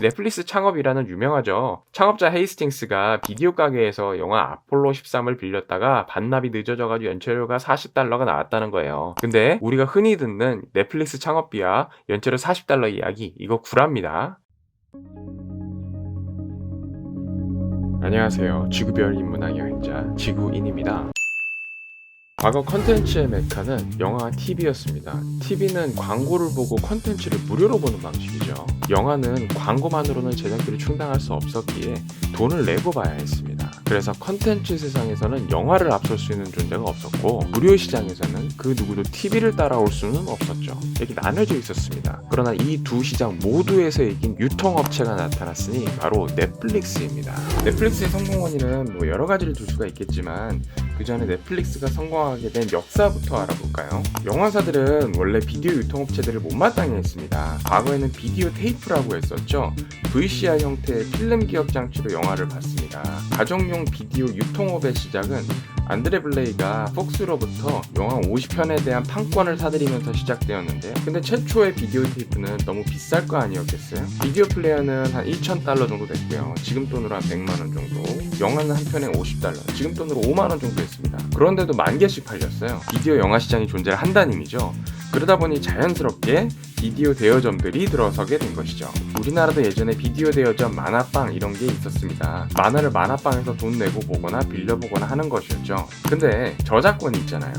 넷플릭스 창업이라는 유명하죠. 창업자 헤이스팅스가 비디오 가게에서 영화 아폴로 13을 빌렸다가 반납이 늦어져가지고 연체료가 $40가 나왔다는 거예요. 근데 우리가 흔히 듣는 넷플릭스 창업비와 연체료 $40 이야기, 이거 구랍니다. 안녕하세요. 지구별 인문학 여행자 지구인입니다. 과거 컨텐츠의 메카는 영화와 TV였습니다. TV는 광고를 보고 컨텐츠를 무료로 보는 방식이죠. 영화는 광고만으로는 제작비를 충당할 수 없었기에 돈을 내고 봐야 했습니다. 그래서 컨텐츠 세상에서는 영화를 앞설 수 있는 존재가 없었고, 무료 시장에서는 그 누구도 TV를 따라올 수는 없었죠. 이렇게 나눠져 있었습니다. 그러나 이 두 시장 모두에서 이긴 유통업체가 나타났으니 바로 넷플릭스입니다. 넷플릭스의 성공 원인은 여러 가지를 둘 수가 있겠지만, 그 전에 넷플릭스가 성공하게 된 역사부터 알아볼까요? 영화사들은 원래 비디오 유통업체들을 못마땅해 했습니다. 과거에는 비디오 테이프라고 했었죠. VCR 형태의 필름 기억 장치로 영화를 봤습니다. 가정용 비디오 유통업의 시작은 안드레 블레이가 폭스로부터 영화 50편에 대한 판권을 사들이면서 시작되었는데요. 근데 최초의 비디오 테이프는 너무 비쌀 거 아니었겠어요? 비디오 플레이어는 한 $1,000 정도 됐고요. 지금 돈으로 한 100만 원 정도. 영화는 한 편에 $50. 지금 돈으로 5만 원 정도 했습니다. 그런데도 10,000개씩 팔렸어요. 비디오 영화 시장이 존재를 한다는 의미죠. 그러다 보니 자연스럽게 비디오 대여점들이 들어서게 된 것이죠. 우리나라도 예전에 비디오 대여점, 만화방 이런 게 있었습니다. 만화를 만화방에서 돈 내고 보거나 빌려보거나 하는 것이었죠. 근데 저작권이 있잖아요.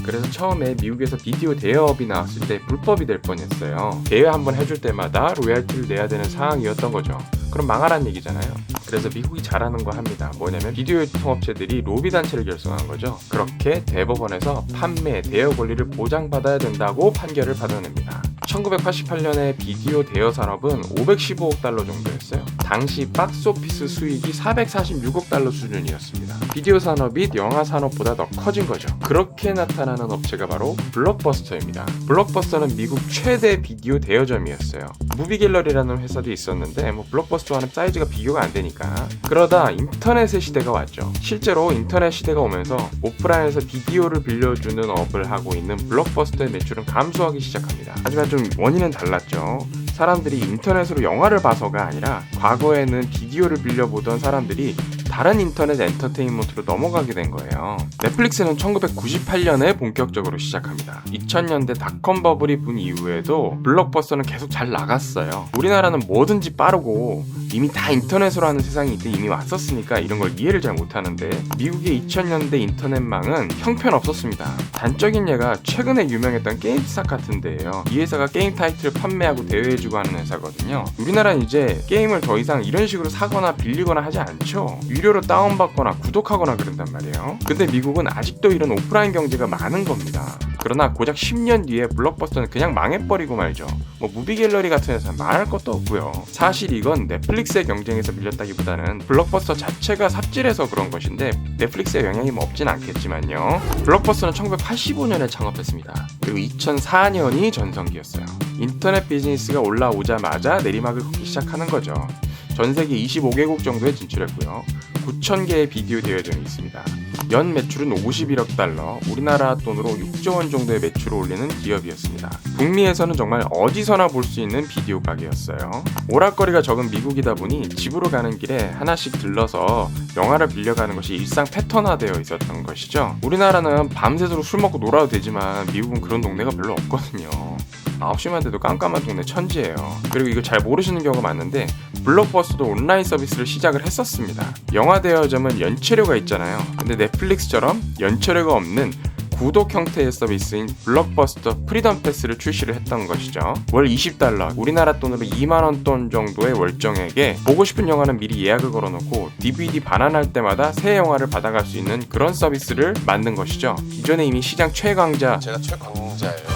그래서 처음에 미국에서 비디오 대여업이 나왔을 때 불법이 될 뻔했어요. 대여 한번 해줄 때마다 로얄티를 내야 되는 상황이었던 거죠. 그럼 망하란 얘기잖아요. 그래서 미국이 잘하는 거 합니다. 뭐냐면 비디오 유통업체들이 로비 단체를 결성한 거죠. 그렇게 대법원에서 판매, 대여 권리를 보장받아야 된다고 판결을 받아냅니다. 1988년에 비디오 대여 산업은 $515억 정도였어요. 당시 박스오피스 수익이 $446억 수준이었습니다. 비디오 산업이 영화 산업보다 더 커진 거죠. 그렇게 나타나는 업체가 바로 블록버스터입니다. 블록버스터는 미국 최대 비디오 대여점이었어요. 무비갤러리라는 회사도 있었는데 블록버스터와는 사이즈가 비교가 안 되니까. 그러다 인터넷의 시대가 왔죠. 실제로 인터넷 시대가 오면서 오프라인에서 비디오를 빌려주는 업을 하고 있는 블록버스터의 매출은 감소하기 시작합니다. 하지만 좀 원인은 달랐죠. 사람들이 인터넷으로 영화를 봐서가 아니라 과거에는 비디오를 빌려보던 사람들이 다른 인터넷 엔터테인먼트로 넘어가게 된 거예요. 넷플릭스는 1998년에 본격적으로 시작합니다. 2000년대 닷컴 버블이 분 이후에도 블록버스터는 계속 잘 나갔어요. 우리나라는 뭐든지 빠르고 이미 다 인터넷으로 하는 세상이 이때 이미 왔었으니까 이런 걸 이해를 잘 못하는데, 미국의 2000년대 인터넷망은 형편없었습니다. 단적인 예가 최근에 유명했던 게임스탑 같은 데예요. 이 회사가 게임 타이틀을 판매하고 대여해주고 하는 회사거든요. 우리나라는 이제 게임을 더 이상 이런 식으로 사거나 빌리거나 하지 않죠. 유료로 다운받거나 구독하거나 그런단 말이에요. 근데 미국은 아직도 이런 오프라인 경제가 많은 겁니다. 그러나 고작 10년 뒤에 블록버스터는 그냥 망해버리고 말죠. 무비갤러리 같은 회사는 말할 것도 없고요. 사실 이건 넷플릭스의 경쟁에서 밀렸다기보다는 블록버스터 자체가 삽질해서 그런 것인데, 넷플릭스의 영향이 없진 않겠지만요. 블록버스터는 1985년에 창업했습니다. 그리고 2004년이 전성기였어요. 인터넷 비즈니스가 올라오자마자 내리막을 걷기 시작하는 거죠. 전 세계 25개국 정도에 진출했고요. 9,000개의 비디오 대여점이 있습니다. 연 매출은 $51억, 우리나라 돈으로 6조 원 정도의 매출을 올리는 기업이었습니다. 북미에서는 정말 어디서나 볼 수 있는 비디오 가게였어요. 오락거리가 적은 미국이다 보니 집으로 가는 길에 하나씩 들러서 영화를 빌려가는 것이 일상 패턴화되어 있었던 것이죠. 우리나라는 밤새도록 술 먹고 놀아도 되지만 미국은 그런 동네가 별로 없거든요. 9시만 돼도 깜깜한 동네 천지예요. 그리고 이거 잘 모르시는 경우가 많은데, 블록버스터도 온라인 서비스를 시작을 했었습니다. 영화 대여점은 연체료가 있잖아요. 근데 넷플릭스처럼 연체료가 없는 구독 형태의 서비스인 블록버스터 프리덤 패스를 출시를 했던 것이죠. 월 $20, 우리나라 돈으로 2만 원 돈 정도의 월정액에 보고 싶은 영화는 미리 예약을 걸어놓고 DVD 반환할 때마다 새 영화를 받아갈 수 있는 그런 서비스를 만든 것이죠. 기존에 이미 시장 최강자, 제가 최강자예요.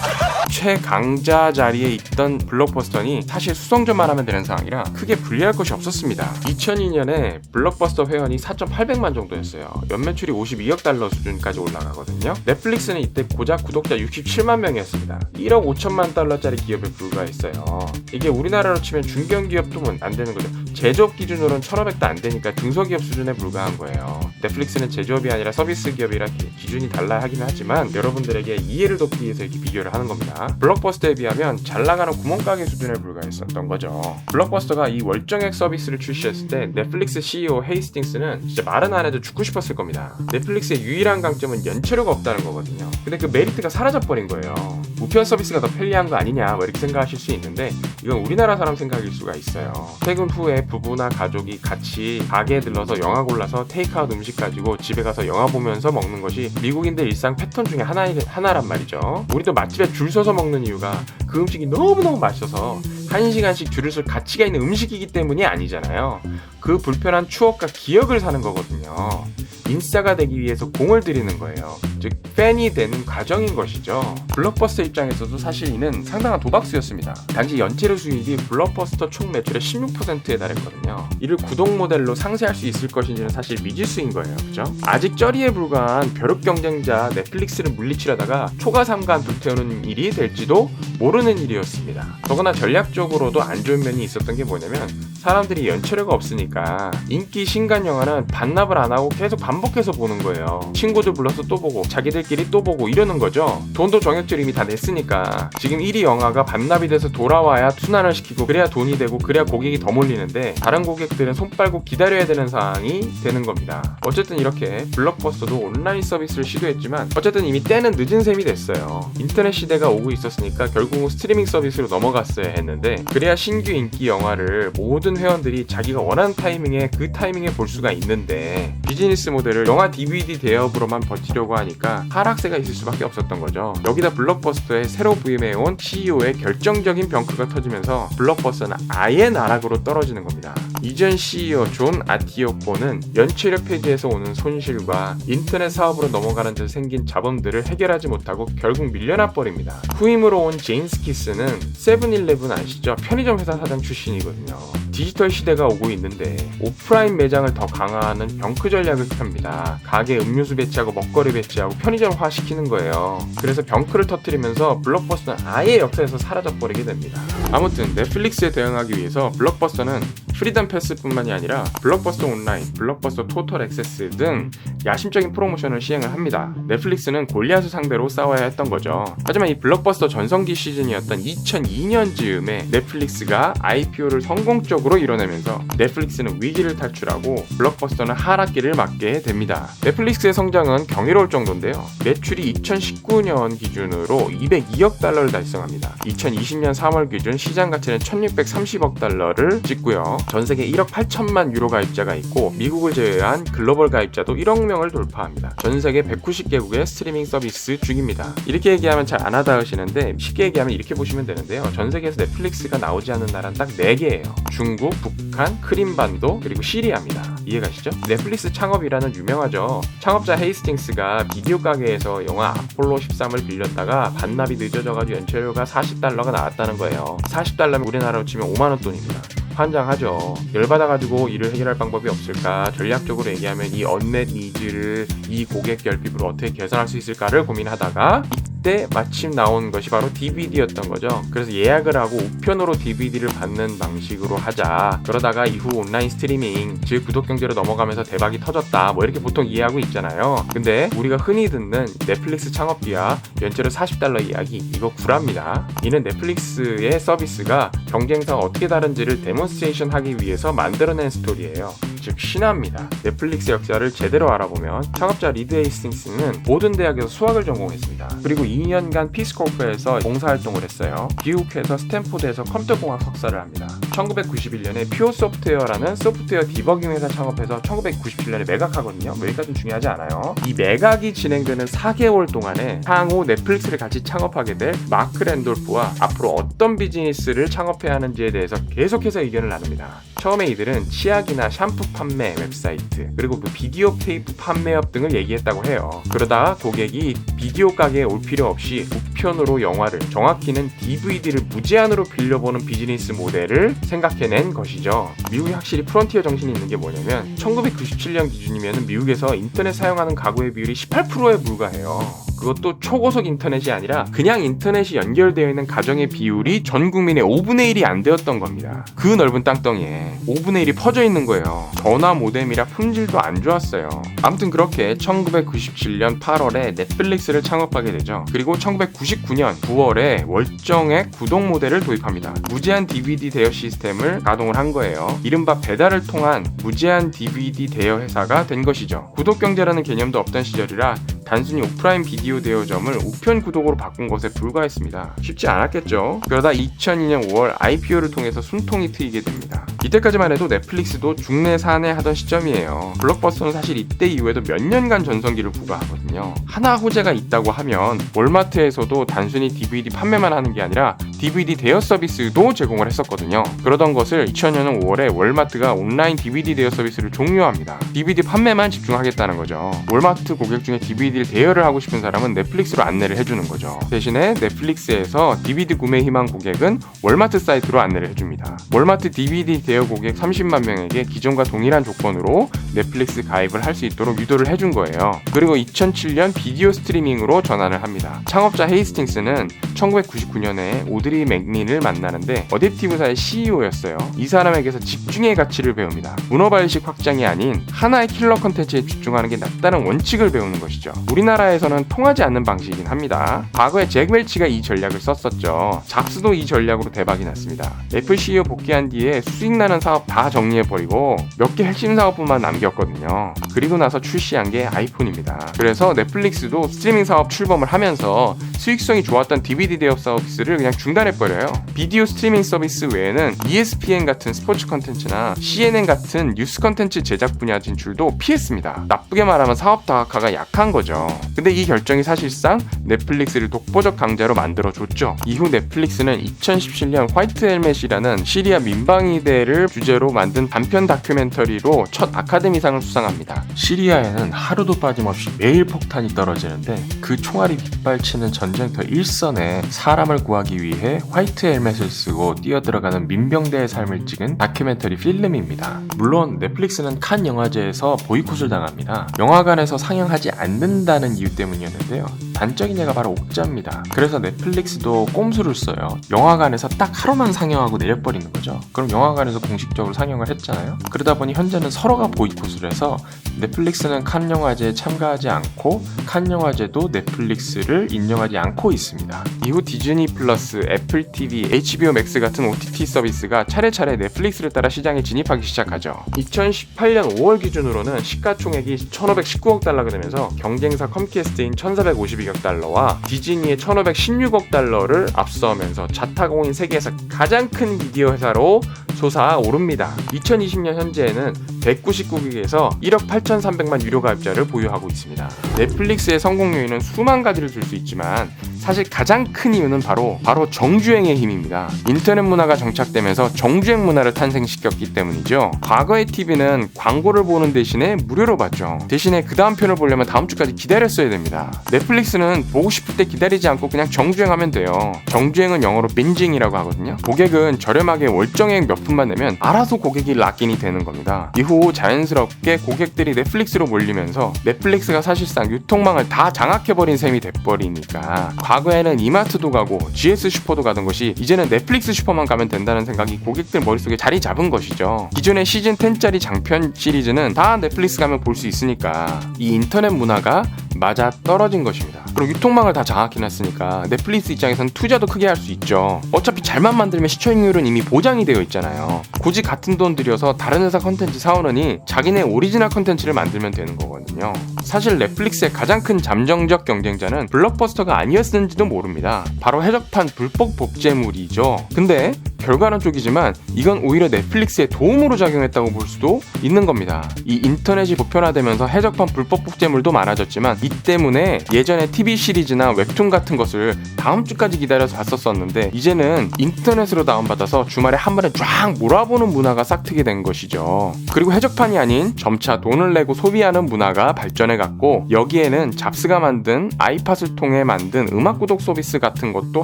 최강자 자리에 있던 블록버스터니 사실 수성전만 하면 되는 상황이라 크게 불리할 것이 없었습니다. 2002년에 블록버스터 회원이 4,800만 정도였어요. 연매출이 $52억 수준까지 올라가거든요. 넷플릭스는 이때 고작 구독자 67만 명이었습니다. 1억 5천만 달러짜리 기업에 불과했어요. 이게 우리나라로 치면 중견기업도 안 되는 거죠. 제조업 기준으로는 1,500도 안 되니까 중소기업 수준에 불과한 거예요. 넷플릭스는 제조업이 아니라 서비스 기업이라 기준이 달라 하긴 하지만 여러분들에게 이해를 돕기 위해서 이렇게 비교를 하는 겁니다. 있었습니다. 블록버스터에 비하면 잘 나가는 구멍가게 수준에 불과했었던 거죠. 블록버스터가 이 월정액 서비스를 출시했을 때 넷플릭스 CEO 헤이스팅스는 진짜 말은 안 해도 죽고 싶었을 겁니다. 넷플릭스의 유일한 강점은 연체료가 없다는 거거든요. 근데 그 메리트가 사라져버린 거예요. 우편 서비스가 더 편리한 거 아니냐 뭐 이렇게 생각하실 수 있는데 이건 우리나라 사람 생각일 수가 있어요. 퇴근 후에 부부나 가족이 같이 가게에 들러서 영화 골라서 테이크아웃 음식 가지고 집에 가서 영화 보면서 먹는 것이 미국인들 일상 패턴 중에 하나란 말이죠. 우리도 맛집에 줄 서서 먹는 이유가 그 음식이 너무너무 맛있어서 1시간씩 줄을 설 가치가 있는 음식이기 때문이 아니잖아요. 그 불편한 추억과 기억을 사는 거거든요. 인싸가 되기 위해서 공을 들이는 거예요. 즉 팬이 되는 과정인 것이죠. 블록버스터 입장에서도 사실 이는 상당한 도박수였습니다. 당시 연체료 수익이 블록버스터 총 매출의 16%에 달했거든요. 이를 구독 모델로 상쇄할 수 있을 것인지는 사실 미지수인 거예요. 그죠? 아직 쩌리에 불과한 벼룩 경쟁자 넷플릭스를 물리치려다가 초가삼간 불태우는 일이 될지도 모르는 일이었습니다. 더구나 전략적으로도 안 좋은 면이 있었던 게 뭐냐면 사람들이 연체료가 없으니까 인기 신간 영화는 반납을 안 하고 계속 반복해서 보는 거예요. 친구들 불러서 또 보고 자기들끼리 또 보고 이러는 거죠. 돈도 정액제로 이미 다 냈으니까 지금 1위 영화가 반납이 돼서 돌아와야 순환을 시키고 그래야 돈이 되고 그래야 고객이 더 몰리는데 다른 고객들은 손 빨고 기다려야 되는 상황이 되는 겁니다. 어쨌든 이렇게 블록버스터도 온라인 서비스를 시도했지만 어쨌든 이미 때는 늦은 셈이 됐어요. 인터넷 시대가 오고 있었으니까 결국은 스트리밍 서비스로 넘어갔어야 했는데 그래야 신규 인기 영화를 모든 회원들이 자기가 원하는 타이밍에 그 타이밍에 볼 수가 있는데 비즈니스 모델을 영화 DVD 대여업으로만 버티려고 하니까 하락세가 있을 수밖에 없었던 거죠. 여기다 블록버스터에 새로 부임해온 CEO의 결정적인 병크가 터지면서 블록버스터는 아예 나락으로 떨어지는 겁니다. 이전 CEO 존 아티오코는 연체료 폐지에서 오는 손실과 인터넷 사업으로 넘어가는 데 생긴 자본들을 해결하지 못하고 결국 밀려나 버립니다. 후임으로 온 제임스 키스는 세븐일레븐 아시죠? 편의점 회사 사장 출신이거든요. 디지털 시대가 오고 있는데 오프라인 매장을 더 강화하는 병크 전략을 펴니다. 가게 음료수 배치하고 먹거리 배치하고 편의점화 시키는 거예요. 그래서 병크를 터뜨리면서 블록버스터는 아예 역사에서 사라져버리게 됩니다. 아무튼 넷플릭스에 대응하기 위해서 블록버스터는 프리덤 패스뿐만이 아니라 블록버스터 온라인, 블록버스터 토털 액세스 등 야심적인 프로모션을 시행을 합니다. 넷플릭스는 골리앗을 상대로 싸워야 했던 거죠. 하지만 이 블록버스터 전성기 시즌이었던 2002년 즈음에 넷플릭스가 IPO를 성공적으로 이뤄내면서 넷플릭스는 위기를 탈출하고 블록버스터는 하락기를 맞게 됩니다. 넷플릭스의 성장은 경이로울 정도인데요. 매출이 2019년 기준으로 202억 달러를 달성합니다. 2020년 3월 기준 시장 가치는 1630억 달러를 찍고요. 전 세계 1억 8천만 유로 가입자가 있고 미국을 제외한 글로벌 가입자도 1억 명을 돌파합니다. 전 세계 190개국의 스트리밍 서비스 중입니다. 이렇게 얘기하면 잘 안 와닿으시는데 쉽게 얘기하면 이렇게 보시면 되는데요. 전 세계에서 넷플릭스가 나오지 않는 나라는 딱 4개예요. 중국, 북한, 크림반도, 그리고 시리아입니다. 이해가시죠? 넷플릭스 창업이라는 유명하죠. 창업자 헤이스팅스가 비디오 가게에서 영화 아폴로 13을 빌렸다가 반납이 늦어져가지고 연체료가 $40가 나왔다는 거예요. $40면 우리나라로 치면 5만원 돈입니다. 환장하죠. 열받아가지고 이를 해결할 방법이 없을까, 전략적으로 얘기하면 이 언맷 니즈를 이 고객 결핍으로 어떻게 개선할 수 있을까를 고민하다가 이때 마침 나온 것이 바로 DVD였던 거죠. 그래서 예약을 하고 우편으로 DVD를 받는 방식으로 하자. 그러다가 이후 온라인 스트리밍, 즉 구독 경제로 넘어가면서 대박이 터졌다, 뭐 이렇게 보통 이해하고 있잖아요. 근데 우리가 흔히 듣는 넷플릭스 창업비와 연체료 $40 이야기, 이거 구랍니다. 이는 넷플릭스의 서비스가 경쟁사와 어떻게 다른지를 데몬스트레이션 하기 위해서 만들어낸 스토리예요. 즉 신화입니다. 넷플릭스 역사를 제대로 알아보면 창업자 리드 헤이스팅스는 모든 대학에서 수학을 전공했습니다. 그리고 2년간 피스코프에서 봉사활동을 했어요. 귀국해서 스탠포드에서 컴퓨터공학 석사를 합니다. 1991년에 퓨어 소프트웨어라는 소프트웨어 디버깅 회사 창업해서 1997년에 매각하거든요. 여기까지는 중요하지 않아요. 이 매각이 진행되는 4개월 동안에 향후 넷플릭스를 같이 창업하게 될 마크 랜돌프와 앞으로 어떤 비즈니스를 창업해야 하는지에 대해서 계속해서 의견을 나눕니다. 처음에 이들은 치약이나 샴푸 판매 웹사이트, 그리고 그 비디오 테이프 판매업 등을 얘기했다고 해요. 그러다 고객이 비디오 가게에 올 필요 없이 우편으로 영화를, 정확히는 DVD를 무제한으로 빌려보는 비즈니스 모델을 생각해낸 것이죠. 미국이 확실히 프론티어 정신이 있는 게 뭐냐면 1997년 기준이면 미국에서 인터넷 사용하는 가구의 비율이 18%에 불과해요. 그것도 초고속 인터넷이 아니라 그냥 인터넷이 연결되어 있는 가정의 비율이 전 국민의 5분의 1이 안 되었던 겁니다. 그 넓은 땅덩이에 5분의 1이 퍼져 있는 거예요. 전화 모뎀이라 품질도 안 좋았어요. 아무튼 그렇게 1997년 8월에 넷플릭스를 창업하게 되죠. 그리고 1999년 9월에 월정액 구독 모델을 도입합니다. 무제한 DVD 대여 시스템을 가동을 한 거예요. 이른바 배달을 통한 무제한 DVD 대여 회사가 된 것이죠. 구독 경제라는 개념도 없던 시절이라 단순히 오프라인 비디오 대여점을 우편 구독으로 바꾼 것에 불과했습니다. 쉽지 않았겠죠. 그러다 2002년 5월 IPO를 통해서 숨통이 트이게 됩니다. 이때까지만 해도 넷플릭스도 중내 산에 하던 시점이에요. 블록버스터는 사실 이때 이후에도 몇 년간 전성기를 부과하거든요. 하나 호재가 있다고 하면 월마트에서도 단순히 DVD 판매만 하는 게 아니라 DVD 대여 서비스도 제공을 했었거든요. 그러던 것을 2000년 5월에 월마트가 온라인 DVD 대여 서비스를 종료합니다. DVD 판매만 집중하겠다는 거죠. 월마트 고객 중에 DVD를 대여를 하고 싶은 사람은 넷플릭스로 안내를 해주는 거죠. 대신에 넷플릭스에서 DVD 구매 희망 고객은 월마트 사이트로 안내를 해줍니다. 월마트 DVD 대여 고객 30만 명에게 기존과 동일한 조건으로 넷플릭스 가입을 할 수 있도록 유도를 해준 거예요. 그리고 2007년 비디오 스트리밍으로 전환을 합니다. 창업자 헤이스팅스는 1999년에 오드리 맥닌을 만나는데 어댑티브사의 CEO였어요. 이 사람에게서 집중의 가치를 배웁니다. 문어발식 확장이 아닌 하나의 킬러 컨텐츠에 집중하는 게 낫다는 원칙을 배우는 것이죠. 우리나라에서는 통하지 않는 방식이긴 합니다. 과거에 잭 웰치가 이 전략을 썼었죠. 잡스도 이 전략으로 대박이 났습니다. 애플 CEO 복귀한 뒤에 수익 나는 사업 다 정리해버리고 몇 개 핵심 사업뿐만 남겼거든요. 그리고 나서 출시한 게 아이폰입니다. 그래서 넷플릭스도 스트리밍 사업 출범을 하면서 수익성이 좋았던 DVD 대여 서비스를 그냥 중단해버려요. 비디오 스트리밍 서비스 외에는 ESPN 같은 스포츠 컨텐츠나 CNN 같은 뉴스 컨텐츠 제작 분야 진출도 피했습니다. 나쁘게 말하면 사업 다각화가 약한 거죠. 근데 이 결정이 사실상 넷플릭스를 독보적 강자로 만들어줬죠. 이후 넷플릭스는 2017년 화이트 헬멧이라는 시리아 민방위대를 주제로 만든 단편 다큐멘터리로 첫 아카데미상을 수상합니다. 시리아에는 하루도 빠짐없이 매일 폭탄이 떨어지는데 그 총알이 빗발치는 전쟁터 일선에 사람을 구하기 위해 화이트 헬멧을 쓰고 뛰어들어가는 민병대의 삶을 찍은 다큐멘터리 필름입니다. 물론 넷플릭스는 칸 영화제에서 보이콧을 당합니다. 영화관에서 상영하지 않는다는 이유 때문이었는데요. 단적인 예가 바로 옥자입니다. 그래서 넷플릭스도 꼼수를 써요. 영화관에서 딱 하루만 상영하고 내려버리는 거죠. 그럼 영화관에서 공식적으로 상영을 했잖아요. 그러다 보니 현재는 서로가 보이콧을 해서 넷플릭스는 칸 영화제에 참가하지 않고 칸 영화제도 넷플릭스를 인정하지 않고 있습니다. 이후 디즈니 플러스, 애플 TV, HBO 맥스 같은 OTT 서비스가 차례차례 넷플릭스를 따라 시장에 진입하기 시작하죠. 2018년 5월 기준으로는 시가총액이 1,519억 달러가 되면서 경쟁사 컴캐스트인 1,452억 달러와 디즈니의 1,516억 달러를 앞서면서 자타공인 세계에서 가장 큰 미디어 회사로 솟아오릅니다. 2020년 현재에는 199개국에서 1억 8,300만 유료 가입자를 보유하고 있습니다. 넷플릭스의 성공 요인은 수만 가지를 들 수 있지만 사실 가장 큰 이유는 바로 정주행의 힘입니다. 인터넷 문화가 정착되면서 정주행 문화를 탄생시켰기 때문이죠. 과거의 TV는 광고를 보는 대신에 무료로 봤죠. 대신에 그 다음 편을 보려면 다음 주까지 기다렸어야 됩니다. 넷플릭스는 보고 싶을 때 기다리지 않고 그냥 정주행하면 돼요. 정주행은 영어로 빈징이라고 하거든요. 고객은 저렴하게 월정액 몇 푼만 내면 알아서 고객이 락인이 되는 겁니다. 이후 자연스럽게 고객들이 넷플릭스로 몰리면서 넷플릭스가 사실상 유통망을 다 장악해버린 셈이 돼버리니까 과거에는 이마트도 가고 GS 슈퍼도 가던 것이 이제는 넷플릭스 슈퍼만 가면 된다는 생각이 고객들 머릿속에 자리 잡은 것이죠. 기존의 시즌 10짜리 장편 시리즈는 다 넷플릭스 가면 볼 수 있으니까 이 인터넷 문화가 맞아 떨어진 것입니다. 그리고 유통망을 다 장악해놨으니까 넷플릭스 입장에서는 투자도 크게 할 수 있죠. 어차피 잘만 만들면 시청률은 이미 보장이 되어 있잖아요. 굳이 같은 돈 들여서 다른 회사 컨텐츠 사오느니 자기네 오리지널 컨텐츠를 만들면 되는 거거든요. 사실 넷플릭스의 가장 큰 잠정적 경쟁자는 블록버스터가 아니었는지도 모릅니다. 바로 해적판 불법 복제물이죠. 근데 결과는 쪽이지만 이건 오히려 넷플릭스에 도움으로 작용했다고 볼 수도 있는 겁니다. 이 인터넷이 보편화되면서 해적판 불법 복제물도 많아졌지만 이 때문에 예전에 TV 시리즈나 웹툰 같은 것을 다음 주까지 기다려서 봤었었는데 이제는 인터넷으로 다운받아서 주말에 한 번에 쫙 몰아보는 문화가 싹트게 된 것이죠. 그리고 해적판이 아닌 점차 돈을 내고 소비하는 문화가 발전해 구매해갔고 여기에는 잡스가 만든 아이팟을 통해 만든 음악 구독 서비스 같은 것도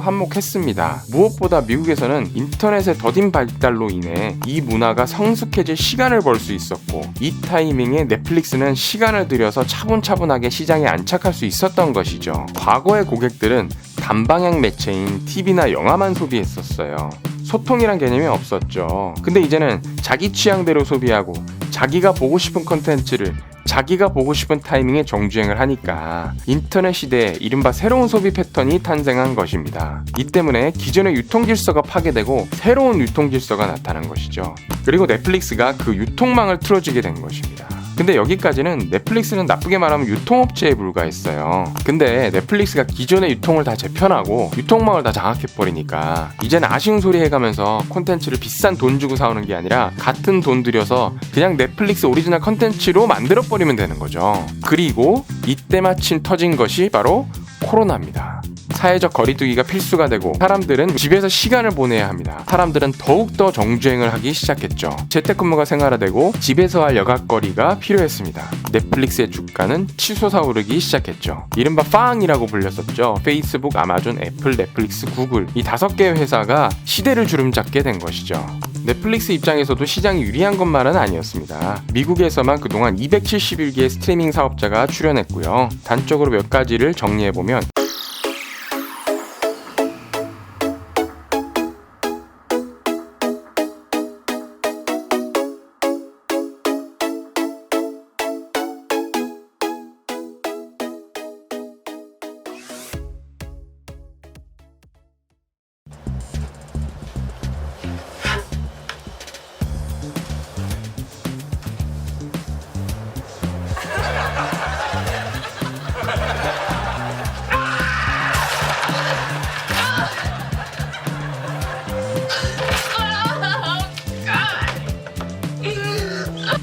한몫했습니다. 무엇보다 미국에서는 인터넷의 더딘 발달로 인해 이 문화가 성숙해질 시간을 벌 수 있었고 이 타이밍에 넷플릭스는 시간을 들여서 차분차분하게 시장에 안착할 수 있었던 것이죠. 과거의 고객들은 단방향 매체인 TV나 영화만 소비했었어요. 소통이란 개념이 없었죠. 근데 이제는 자기 취향대로 소비하고 자기가 보고 싶은 컨텐츠를 자기가 보고 싶은 타이밍에 정주행을 하니까 인터넷 시대에 이른바 새로운 소비 패턴이 탄생한 것입니다. 이 때문에 기존의 유통 질서가 파괴되고 새로운 유통 질서가 나타난 것이죠. 그리고 넷플릭스가 그 유통망을 틀어주게 된 것입니다. 근데 여기까지는 넷플릭스는 나쁘게 말하면 유통업체에 불과했어요. 근데 넷플릭스가 기존의 유통을 다 재편하고 유통망을 다 장악해버리니까 이제는 아쉬운 소리 해가면서 콘텐츠를 비싼 돈 주고 사오는 게 아니라 같은 돈 들여서 그냥 넷플릭스 오리지널 콘텐츠로 만들어버리면 되는 거죠. 그리고 이때 마침 터진 것이 바로 코로나입니다. 사회적 거리두기가 필수가 되고 사람들은 집에서 시간을 보내야 합니다. 사람들은 더욱더 정주행을 하기 시작했죠. 재택근무가 생활화되고 집에서 할 여가거리가 필요했습니다. 넷플릭스의 주가는 치솟아 오르기 시작했죠. 이른바 빵이라고 불렸었죠. 페이스북, 아마존, 애플, 넷플릭스, 구글 이 5개의 회사가 시대를 주름잡게 된 것이죠. 넷플릭스 입장에서도 시장이 유리한 것만은 아니었습니다. 미국에서만 그동안 271개의 스트리밍 사업자가 출연했고요. 단적으로 몇 가지를 정리해보면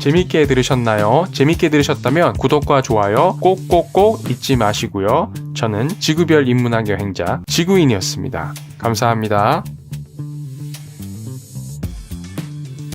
재밌게 들으셨나요? 재밌게 들으셨다면 구독과 좋아요 꼭꼭꼭 잊지 마시고요. 저는 지구별 인문학 여행자 지구인이었습니다. 감사합니다.